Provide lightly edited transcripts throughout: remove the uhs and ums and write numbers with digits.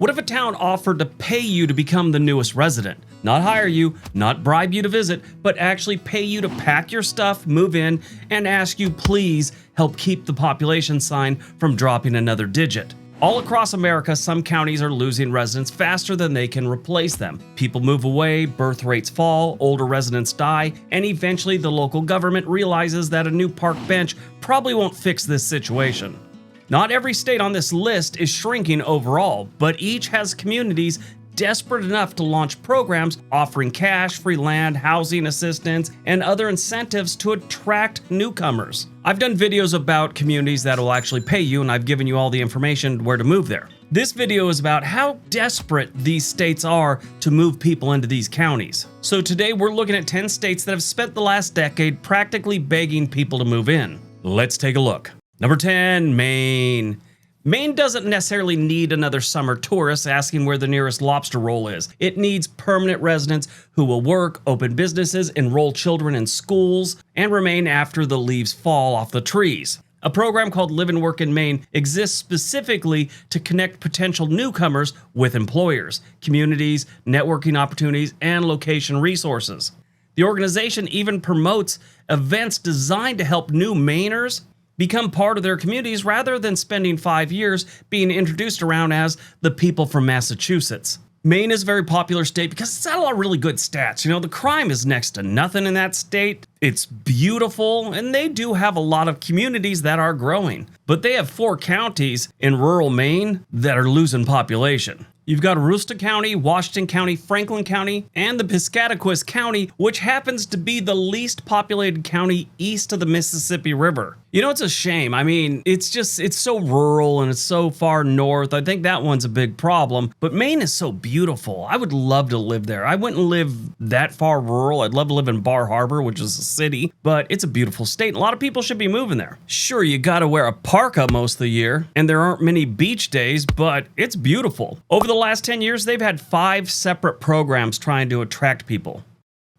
What if a town offered to pay you to become the newest resident? Not hire you, not bribe you to visit, but actually pay you to pack your stuff, move in, and ask you please help keep the population sign from dropping another digit. All across America, some counties are losing residents faster than they can replace them. People move away, birth rates fall, older residents die, and eventually the local government realizes that a new park bench probably won't fix this situation. Not every state on this list is shrinking overall, but each has communities desperate enough to launch programs offering cash, free land, housing assistance, and other incentives to attract newcomers. I've done videos about communities that will actually pay you, and I've given you all the information where to move there. This video is about how desperate these states are to move people into these counties. So today we're looking at 10 states that have spent the last decade practically begging people to move in. Let's take a look. Number 10, Maine. Maine doesn't necessarily need another summer tourist asking where the nearest lobster roll is. It needs permanent residents who will work, open businesses, enroll children in schools, and remain after the leaves fall off the trees. A program called Live and Work in Maine exists specifically to connect potential newcomers with employers, communities, networking opportunities, and location resources. The organization even promotes events designed to help new Mainers become part of their communities rather than spending 5 years being introduced around as the people from Massachusetts. Maine is a very popular state because it's got a lot of really good stats. You know, the crime is next to nothing in that state. It's beautiful, and they do have a lot of communities that are growing. But they have 4 counties in rural Maine that are losing population. You've got Aroostook County, Washington County, Franklin County, and the Piscataquis County, which happens to be the least populated county east of the Mississippi River. You know, it's a shame. I mean, it's so rural and it's so far north. I think that one's a big problem. But Maine is so beautiful. I would love to live there. I wouldn't live that far rural. I'd love to live in Bar Harbor, which is a city, but it's a beautiful state. And a lot of people should be moving there. Sure, you gotta wear a parka most of the year, and there aren't many beach days, but it's beautiful. Over the last 10 years, they've had 5 separate programs trying to attract people.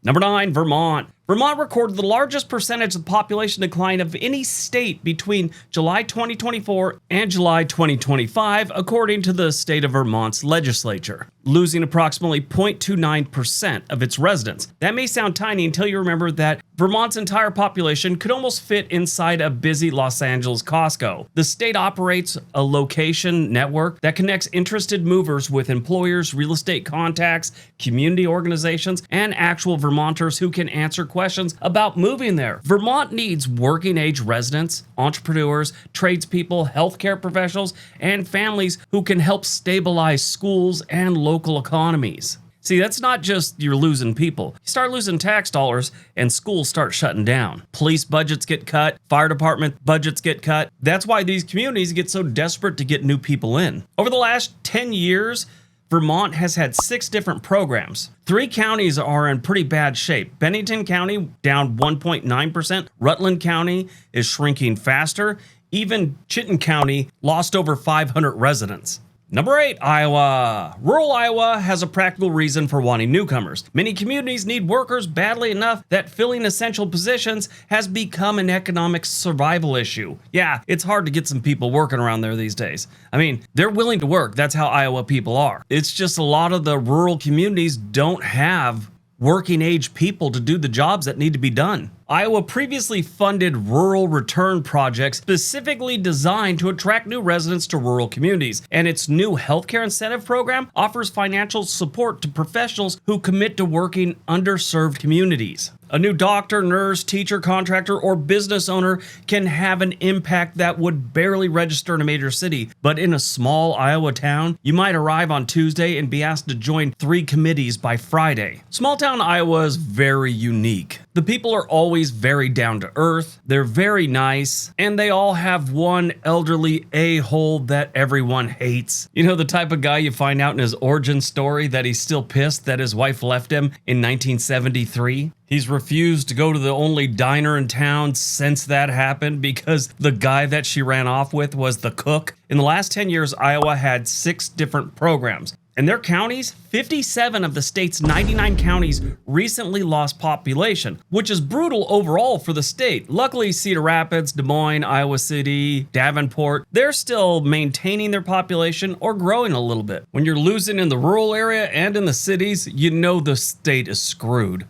Number 9, Vermont. Vermont recorded the largest percentage of population decline of any state between July 2024 and July 2025, according to the state of Vermont's legislature, losing approximately 0.29% of its residents. That may sound tiny until you remember that Vermont's entire population could almost fit inside a busy Los Angeles Costco. The state operates a location network that connects interested movers with employers, real estate contacts, community organizations, and actual Vermonters who can answer questions about moving there. Vermont needs working age residents, entrepreneurs, tradespeople, healthcare professionals, and families who can help stabilize schools and local economies. See, that's not just you're losing people. You start losing tax dollars and schools start shutting down. Police budgets get cut, fire department budgets get cut. That's why these communities get so desperate to get new people in. Over the last 10 years, Vermont has had 6 different programs. 3 counties are in pretty bad shape. Bennington County down 1.9%. Rutland County is shrinking faster. Even Chittenden County lost over 500 residents. Number 8, Iowa. Rural Iowa has a practical reason for wanting newcomers. Many communities need workers badly enough that filling essential positions has become an economic survival issue. Yeah, it's hard to get some people working around there these days. I mean, they're willing to work. That's how Iowa people are. It's just a lot of the rural communities don't have working age people to do the jobs that need to be done. Iowa previously funded rural return projects specifically designed to attract new residents to rural communities, and its new healthcare incentive program offers financial support to professionals who commit to working underserved communities. A new doctor, nurse, teacher, contractor, or business owner can have an impact that would barely register in a major city, but in a small Iowa town, you might arrive on Tuesday and be asked to join 3 committees by Friday. Small town Iowa is very unique. The people are always very down to earth, they're very nice, and they all have one elderly a-hole that everyone hates. You know, the type of guy you find out in his origin story that he's still pissed that his wife left him in 1973? He's refused to go to the only diner in town since that happened because the guy that she ran off with was the cook. In the last 10 years, Iowa had 6 different programs. In their counties, 57 of the state's 99 counties recently lost population, which is brutal overall for the state. Luckily, Cedar Rapids, Des Moines, Iowa City, Davenport, they're still maintaining their population or growing a little bit. When you're losing in the rural area and in the cities, you know the state is screwed.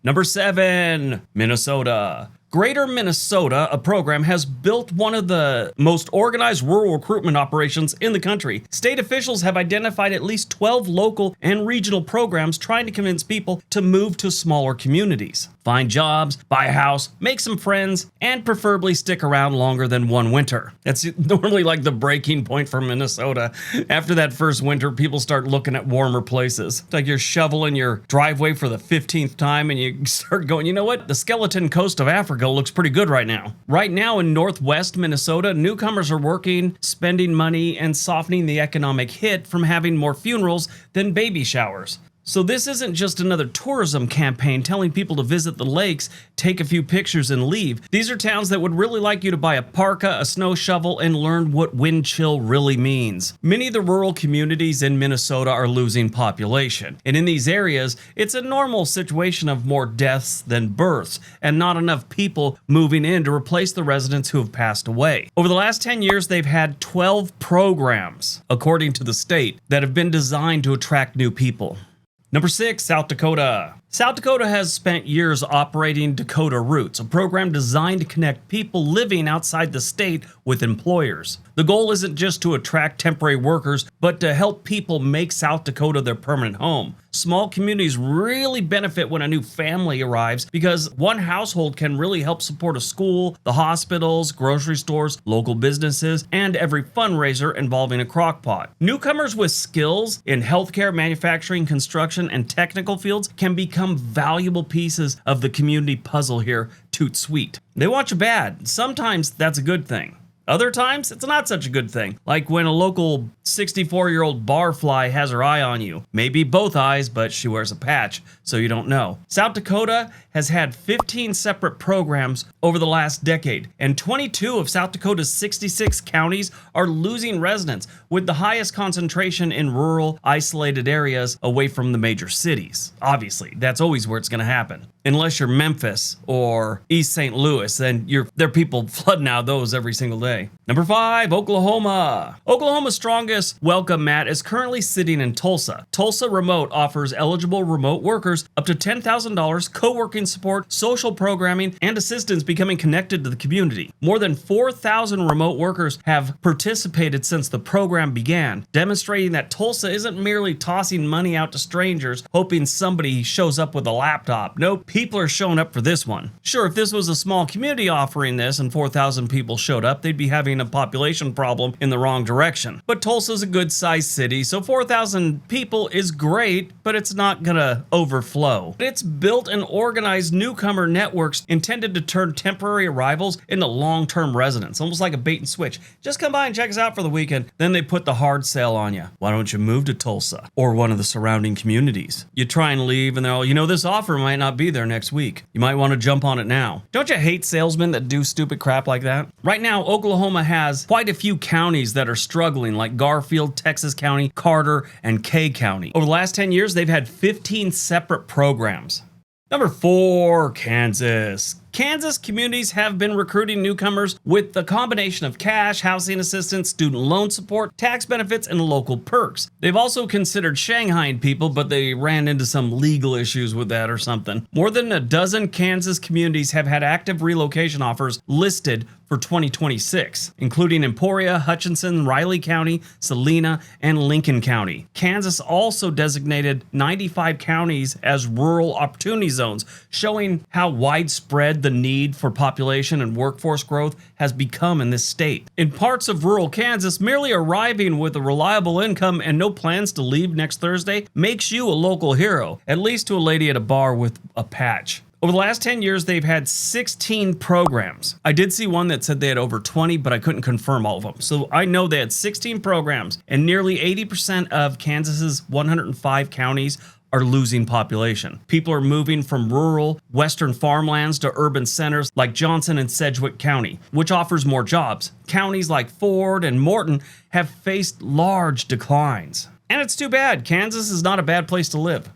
Number 7, Minnesota. Greater Minnesota, a program, has built one of the most organized rural recruitment operations in the country. State officials have identified at least 12 local and regional programs trying to convince people to move to smaller communities, find jobs, buy a house, make some friends, and preferably stick around longer than one winter. That's normally like the breaking point for Minnesota. After that first winter, people start looking at warmer places. It's like you're shoveling your driveway for the 15th time and you start going, you know what? The skeleton coast of Africa looks pretty good right now. Right now in northwest Minnesota, newcomers are working, spending money, and softening the economic hit from having more funerals than baby showers. So this isn't just another tourism campaign telling people to visit the lakes, take a few pictures, and leave. These are towns that would really like you to buy a parka, a snow shovel, and learn what wind chill really means. Many of the rural communities in Minnesota are losing population, and in these areas, it's a normal situation of more deaths than births, and not enough people moving in to replace the residents who have passed away. Over the last 10 years, they've had 12 programs, according to the state, that have been designed to attract new people. Number 6, South Dakota. South Dakota has spent years operating Dakota Roots, a program designed to connect people living outside the state with employers. The goal isn't just to attract temporary workers, but to help people make South Dakota their permanent home. Small communities really benefit when a new family arrives because one household can really help support a school, the hospitals, grocery stores, local businesses, and every fundraiser involving a crock pot. Newcomers with skills in healthcare, manufacturing, construction, and technical fields can become valuable pieces of the community puzzle here. Toot sweet. They want you bad. Sometimes that's a good thing. Other times, it's not such a good thing, like when a local 64-year-old barfly has her eye on you. Maybe both eyes, but she wears a patch, so you don't know. South Dakota has had 15 separate programs over the last decade, and 22 of South Dakota's 66 counties are losing residents, with the highest concentration in rural, isolated areas away from the major cities. Obviously, that's always where it's going to happen. Unless you're Memphis or East St. Louis, then there are people flooding out of those every single day. Number 5, Oklahoma. Oklahoma's strongest welcome mat is currently sitting in Tulsa. Tulsa Remote offers eligible remote workers up to $10,000 co-working support, social programming, and assistance becoming connected to the community. More than 4,000 remote workers have participated since the program began, demonstrating that Tulsa isn't merely tossing money out to strangers hoping somebody shows up with a laptop. Nope, people are showing up for this one. Sure, if this was a small community offering this and 4,000 people showed up, they'd be having a population problem in the wrong direction. But Tulsa's a good-sized city, so 4,000 people is great, but it's not gonna overflow. It's built and organized newcomer networks intended to turn temporary arrivals into long-term residents, almost like a bait and switch. Just come by and check us out for the weekend, then they put the hard sell on you. Why don't you move to Tulsa or one of the surrounding communities? You try and leave and they're all, this offer might not be there next week. You might want to jump on it now. Don't you hate salesmen that do stupid crap like that? Right now, Oklahoma has quite a few counties that are struggling, like Garfield, Texas County, Carter, and Kay County. Over the last 10 years, they've had 15 separate programs. Number 4, Kansas. Kansas communities have been recruiting newcomers with a combination of cash, housing assistance, student loan support, tax benefits, and local perks. They've also considered Shanghaiing people, but they ran into some legal issues with that or something. More than a dozen Kansas communities have had active relocation offers listed for 2026, including Emporia, Hutchinson, Riley County, Salina, and Lincoln County. Kansas also designated 95 counties as rural opportunity zones, showing how widespread the need for population and workforce growth has become in this state. In parts of rural Kansas, merely arriving with a reliable income and no plans to leave next Thursday makes you a local hero, at least to a lady at a bar with a patch. Over the last 10 years, they've had 16 programs. I did see one that said they had over 20, but I couldn't confirm all of them. So I know they had 16 programs, and nearly 80% of Kansas's 105 counties are losing population. People are moving from rural, western farmlands to urban centers like Johnson and Sedgwick County, which offers more jobs. Counties like Ford and Morton have faced large declines. And it's too bad. Kansas is not a bad place to live.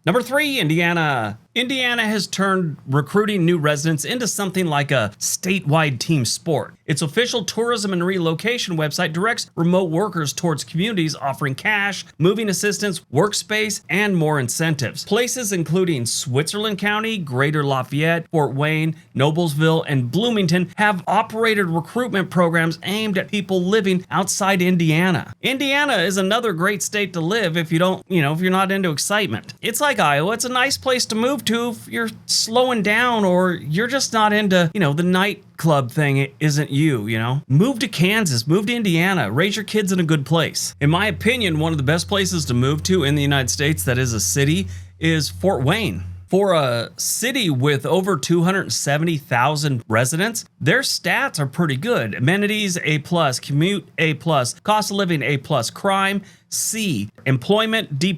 Number 3, Indiana. Indiana has turned recruiting new residents into something like a statewide team sport. Its official tourism and relocation website directs remote workers towards communities offering cash, moving assistance, workspace, and more incentives. Places including Switzerland County, Greater Lafayette, Fort Wayne, Noblesville, and Bloomington have operated recruitment programs aimed at people living outside Indiana. Indiana is another great state to live if if you're not into excitement. It's like Iowa. It's a nice place to move to if you're slowing down or you're just not into, the nightclub thing isn't you. Move to Kansas, move to Indiana, raise your kids in a good place. In my opinion, one of the best places to move to in the United States that is a city is Fort Wayne. For a city with over 270,000 residents, their stats are pretty good. Amenities, A+, commute, A+, cost of living, A+, crime, C, employment, D+,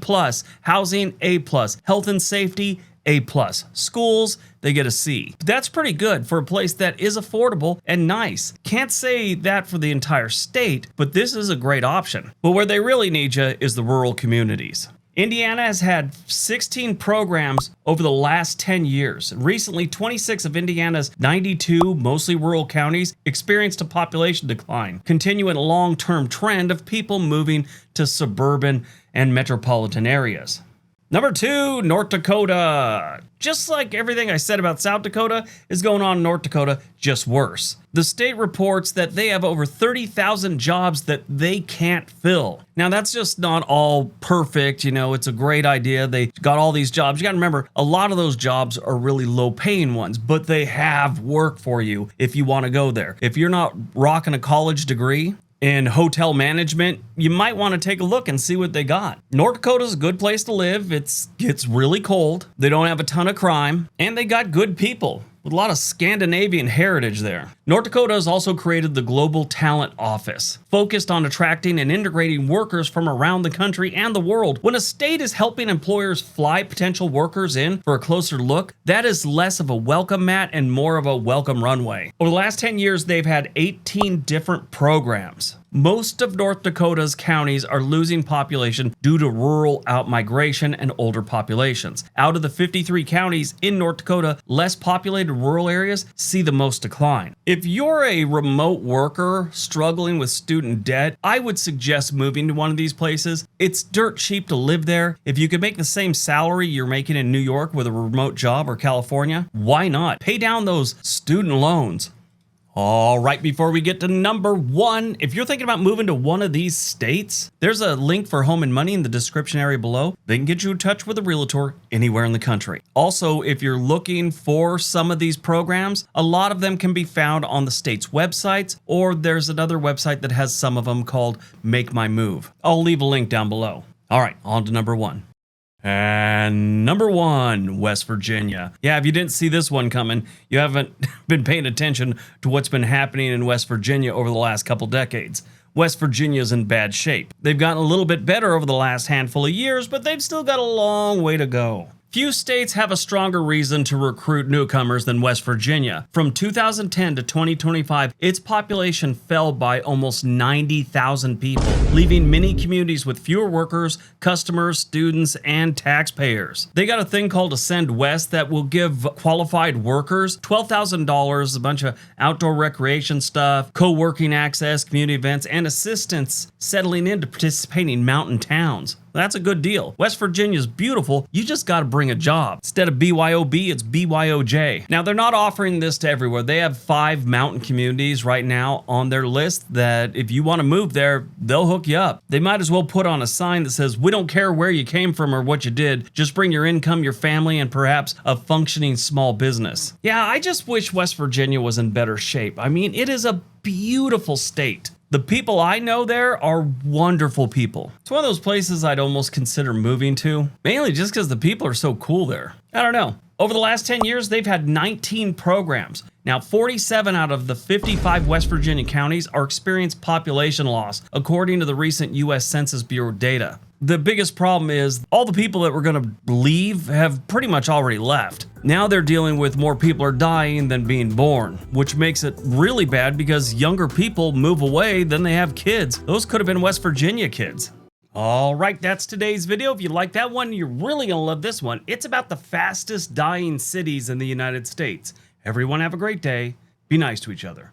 housing, A+, health and safety, A+, schools, they get a C. That's pretty good for a place that is affordable and nice. Can't say that for the entire state, but this is a great option. But where they really need you is the rural communities. Indiana has had 16 programs over the last 10 years. Recently, 26 of Indiana's 92 mostly rural counties experienced a population decline, continuing a long-term trend of people moving to suburban and metropolitan areas. Number 2, North Dakota. Just like everything I said about South Dakota is going on in North Dakota, just worse. The state reports that they have over 30,000 jobs that they can't fill. Now, that's just not all perfect. It's a great idea. They got all these jobs. You got to remember, a lot of those jobs are really low-paying ones, but they have work for you if you want to go there. If you're not rocking a college degree in hotel management, you might want to take a look and see what they got. North Dakota's a good place to live. It gets really cold. They don't have a ton of crime, and they got good people with a lot of Scandinavian heritage there. North Dakota has also created the Global Talent Office, focused on attracting and integrating workers from around the country and the world. When a state is helping employers fly potential workers in for a closer look, that is less of a welcome mat and more of a welcome runway. Over the last 10 years, they've had 18 different programs. Most of North Dakota's counties are losing population due to rural outmigration and older populations. Out of the 53 counties in North Dakota, less populated rural areas see the most decline. If you're a remote worker struggling with student debt, I would suggest moving to one of these places. It's dirt cheap to live there. If you could make the same salary you're making in New York with a remote job or California, why not? Pay down those student loans. All right, before we get to number 1, if you're thinking about moving to one of these states, there's a link for Home and Money in the description area below. They can get you in touch with a realtor anywhere in the country. Also, if you're looking for some of these programs, a lot of them can be found on the state's websites, or there's another website that has some of them called Make My Move. I'll leave a link down below. All right, on to number 1. And number 1, West Virginia. Yeah, if you didn't see this one coming, you haven't been paying attention to what's been happening in West Virginia over the last couple decades. West Virginia's in bad shape. They've gotten a little bit better over the last handful of years, but they've still got a long way to go. Few states have a stronger reason to recruit newcomers than West Virginia. From 2010 to 2025, its population fell by almost 90,000 people, leaving many communities with fewer workers, customers, students, and taxpayers. They got a thing called Ascend West that will give qualified workers $12,000, a bunch of outdoor recreation stuff, co-working access, community events, and assistance settling into participating mountain towns. That's a good deal. West Virginia's beautiful. You just got to bring a job. Instead of BYOB, it's BYOJ. Now, they're not offering this to everywhere. They have 5 mountain communities right now on their list that if you want to move there, they'll hook you up. They might as well put on a sign that says, "We don't care where you came from or what you did. Just bring your income, your family, and perhaps a functioning small business." Yeah, I just wish West Virginia was in better shape. I mean, it is a beautiful state. The people I know there are wonderful people. It's one of those places I'd almost consider moving to, mainly just because the people are so cool there. I don't know. Over the last 10 years, they've had 19 programs. Now, 47 out of the 55 West Virginia counties are experiencing population loss, according to the recent U.S. Census Bureau data. The biggest problem is all the people that were going to leave have pretty much already left. Now they're dealing with more people are dying than being born, which makes it really bad because younger people move away than they have kids. Those could have been West Virginia kids. All right, that's today's video. If you like that one, you're really gonna love this one. It's about the fastest dying cities in the United States. Everyone have a great day. Be nice to each other.